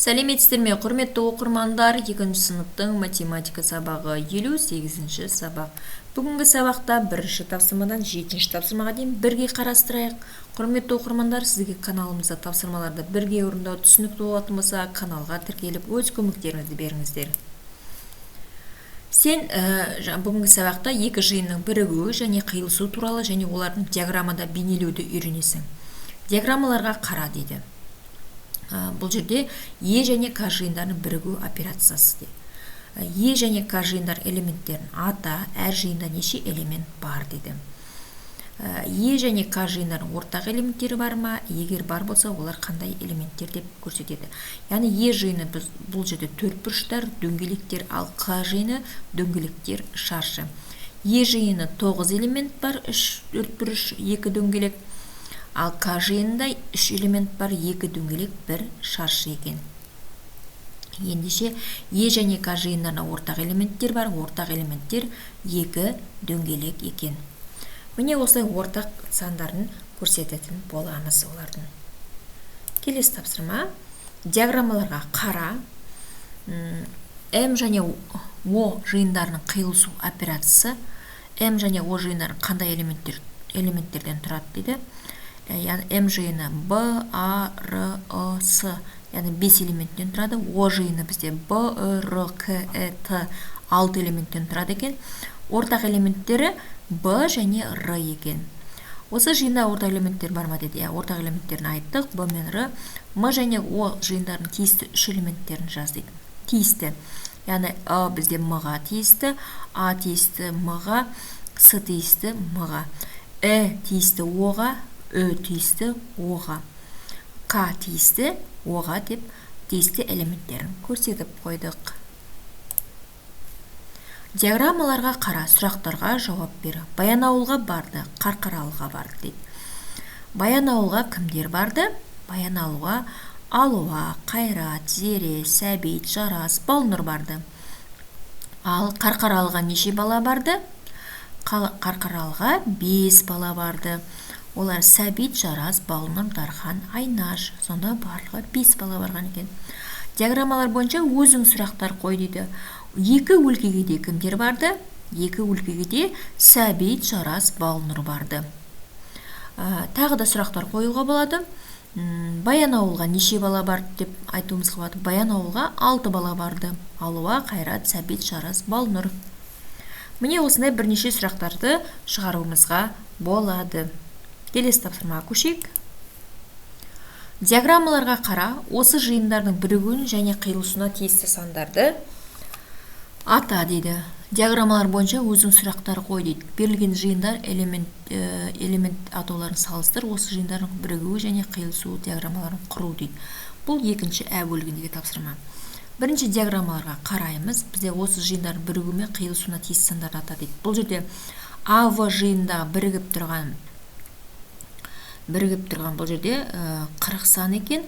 Сәлеметсіздер ме, құрметті оқырмандар, 2 сыныптың математика сабағы 58-ші сабақ. Бүгінгі сабақта 1-ші тапсырмадан 7-ші тапсырмаға дейін бірге қарастырайық. Құрметті оқырмандар, сізге каналымызда тапсырмаларды бірге орындау түсінікті болатын болса, каналға тіркеліп, өз көмектеріңізді беріңіздер. Сен бүгінгі сабақта екі жиынның бірігуі және қиылысу туралы және олардың диаграммада бейнелеуді үйренесің. Диаграммаларға қара дейді. Бұл жерде Е және К жиындарының бірігу операциясы дейді. Е және К жиындар элементтерін ата, әр жиында неше элемент бар дейді. Е және К жиындарының ортақ элементтері бар ма? Егер бар болса, олар қандай элементтер деп көрсетеді. Яғни Е жиыны бұл жерде төртбұрыштар, дөңгелектер, ал К жиыны дөңгелектер, шаршы. Е жиыны 9 элемент бар, 3 төртбұрыш, 2 дөңгелек. Ал К жиынында 3 элемент бар, 2 дөңгелек, 1 шаршы екен. Ендеше Е және К жиындарына ортақ элементтер бар, ортақ элементтер 2 дөңгелек екен. Міне осылай ортақ сандарын көрсететін боламыз олардың. Келесі тапсырма. Диаграммаларға қара. М және О жиындарының қиылысу операциясы. М және О жиындарының қандай элементтерден тұрады дейді. Яғни М жиыны Б, А, Р, О, С, яғни 5 элементтен тұрады. О жиыны бізде Б, Р, К, Т 6 элементтен тұрады екен. Ортақ элементтері Б және Р екен. Осы жиында ортақ элементтер бар ма деді. Ортақ элементтерін айттық. Б мен Р. М және О жиындарының тиісті 3 элементтерін жаз дейді. Тиісті. Яғни А бізде М-ға тиісті, А тиісті М-ға, С тиісті М-ға, тиісті О-ға, Ö тиісті О-ға, К тиісті О-ға деп тиісті элементтерін көрсетіп қойдық. Диаграммаларға қара, сұрақтарға жауап бер. Баянауылға барды, Қарқаралыға барды дейді. Баянауылға кімдер барды? Баянауылға Алуа, Қайрат, Зере, Сәбит, Жарас, Балнұр барды. Ал Қарқаралыға неше бала барды? Қарқаралыға 5 бала барды. Олар Сәбит, Жарас, Балнұр, Дархан, Айнаш. Сонда барлығы 5 бала барған екен. Диаграммалар бойынша өзің сұрақтар қой дейді. Екі өлкеге де кімдер барды? Екі өлкеге де Сәбит, Жарас, Балнұр барды. Тағы да сұрақтар қойылға болады. Баянауылға неше бала барды деп айтуымызға болады. Баянауылға 6 бала барды. Алуа, Қайрат, Сәбит, Жарас, Балнұр. Міне осындай бірнеше сұрақтарды шығаруымызға болады. Келесі тапсырмаға көшейік. Диаграммаларға қара, осы жиындардың бірігуін және қиылысуына тиісті сандарды ата дейді. Диаграммалар бойынша өзің сұрақтар қой дейді. Берілген жиындар элемент атауларын салыстыр, осы жиындардың бірігуі және қиылысуы диаграммаларын құру дейді. Бұл екінші ә бөлігіндегі тапсырма. Бірінші диаграммаларға қараймыз. Бізде осы жиындардың бірігуі мен қиылысуына тиісті сандарды ата дейді. Бұл жерде АВ жиында бірігіп тұрған бұл жерде 40 сан екен.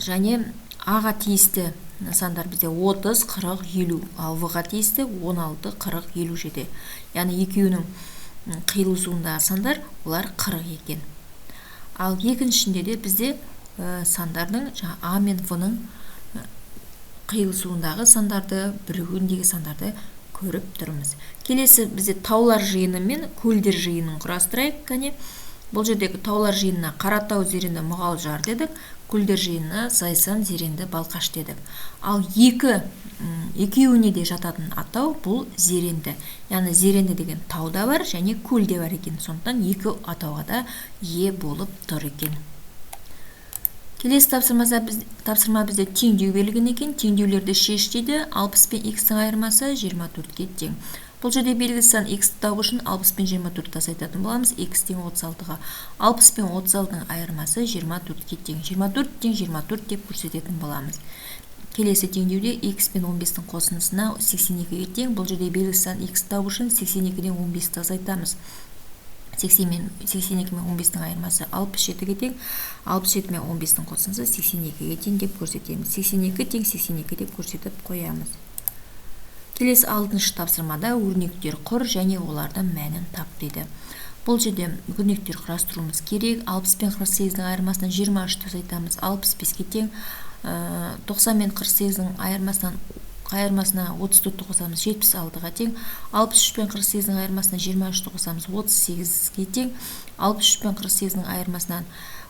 Және Аға тиісті сандар бізде 30, 40, 50. Ал В-ға тиісті 16, 40, 57. Яғни екеуінің қиылысуындағы сандар олар 40 екен. Ал екіншінде де бізде сандардың А мен В-ның қиылысуындағы сандарды, бірігуіндегі сандарды көріп тұрмыз. Келесі бізде таулар жиыны мен көлдер жиынын құрастырайық. Кәне бұл жердегі таулар жиынына Қаратау, Зеренді, Мұғалжар дедік. Көлдер жиынына Зайсан, Зеренді, Балқаш дедік. Ал екеуіне де жататын атау бұл Зеренді. Яғни Зеренді деген тауда бар және көлде бар екен. Сондықтан екі атауға да ие болып тұр екен. Келесі тапсырма бізде теңдеу берілген екен. Теңдеулерді шеш дейді. 60 пен x-тің айырмасы 24-ке тең. Бұл жерде белгілі сан x-ті табу үшін 60 пен 24-ті азайтатын боламыз. X тең 36-ға. 60 пен 36-ның айырмасы 24-ке тең. 24 тең 24 деп көрсететін боламыз. Келесі теңдеуде x пен 15-тің қосындысына 82-ге тең. Бұл жерде белгілі сан x-ті табу үшін 82-ден 15-ті азайтамыз. 82 мен 15-тің айырмасы 67-ге тең. 67 мен 15-тің қосындысы 82-ге тең деп көрсетеміз. 82 тең 82 деп көрсетіп қоямыз. Келесі 6-шы тапсырмада өрнектер құр және олардың мәнін тап дейді. Бұл жерде мүмкіндіктер құрастыруымыз керек. 60 пен 48-дің айырмасынан 23-ті азайтамыз. 65-ке тең. 90 мен 48-дің айырмасына 34-ті қосамыз, 76-ға тең. 63 пен 48-дің айырмасынан 23-ті қосамыз, 38-ге тең. 63 пен 48-дің айырмасынан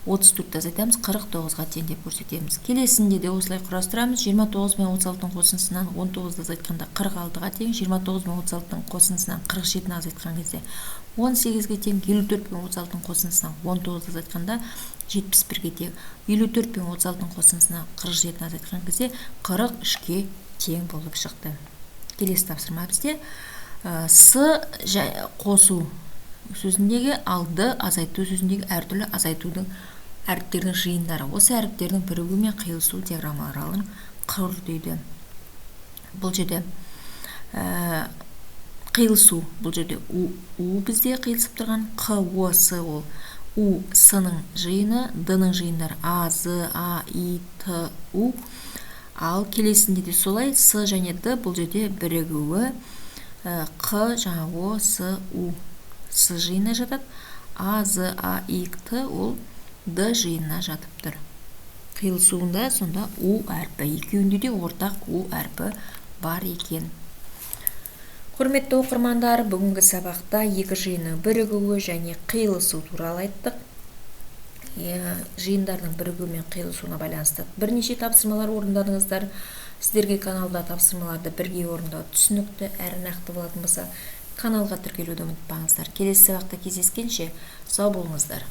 34-ті азайтамыз, 49-ға тең деп көрсетеміз. Келесінде де осылай құрастырамыз. 29 мен 36-ның қосындысынан 19-ді азайтқанда 46-ға тең. 29 мен 36-ның қосындысынан 47-ні азайтқан кезде 18-ге тең. 54 пен 36-ның қосындысынан 19-ды азайтқанда 71-ге тең. 54 пен 36-ның қосындысынан 47-ні азайтқан кезде 43-ке тең болып шықты. Келесі тапсырма бізде қосу сөзіндегі алды азайту сөзіндегі әртүрлі азайтудың әріптердің жиындары. Осы әріптердің бірігу мен қиылысу диаграммаларын құр дейді. Бұл жерде қиылысу, бұл жерде у бізде қиылысып тұрған, қ, о, с ол у, с-ның жиыны, д-ның жиындары а, з, а, и, т, у. Ал келесінде де солай, с және д бұл жерде бірігуі, қ, жаңа о, с, у, с жиынына жатады, а, з, а, и, т ол д жиынына жатып тұр. Қиылысуында сонда у әрпі, екеуінде де ортақ у әрпі бар екен. Құрметті оқырмандар, бүгінгі сабақта екі жиынның бірігуі және қиылысу туралы айттық. Жиындардың бірігуі мен қиылысуына байланысты бірнеше тапсырмалар орындадыңыздар. Сіздерге каналда тапсырмаларды бірге орындау түсінікті әрі нақты болатын болса, каналға тіркелуді ұмытпаңыздар. Келесі сабақта кездескенше сау болыңыздар.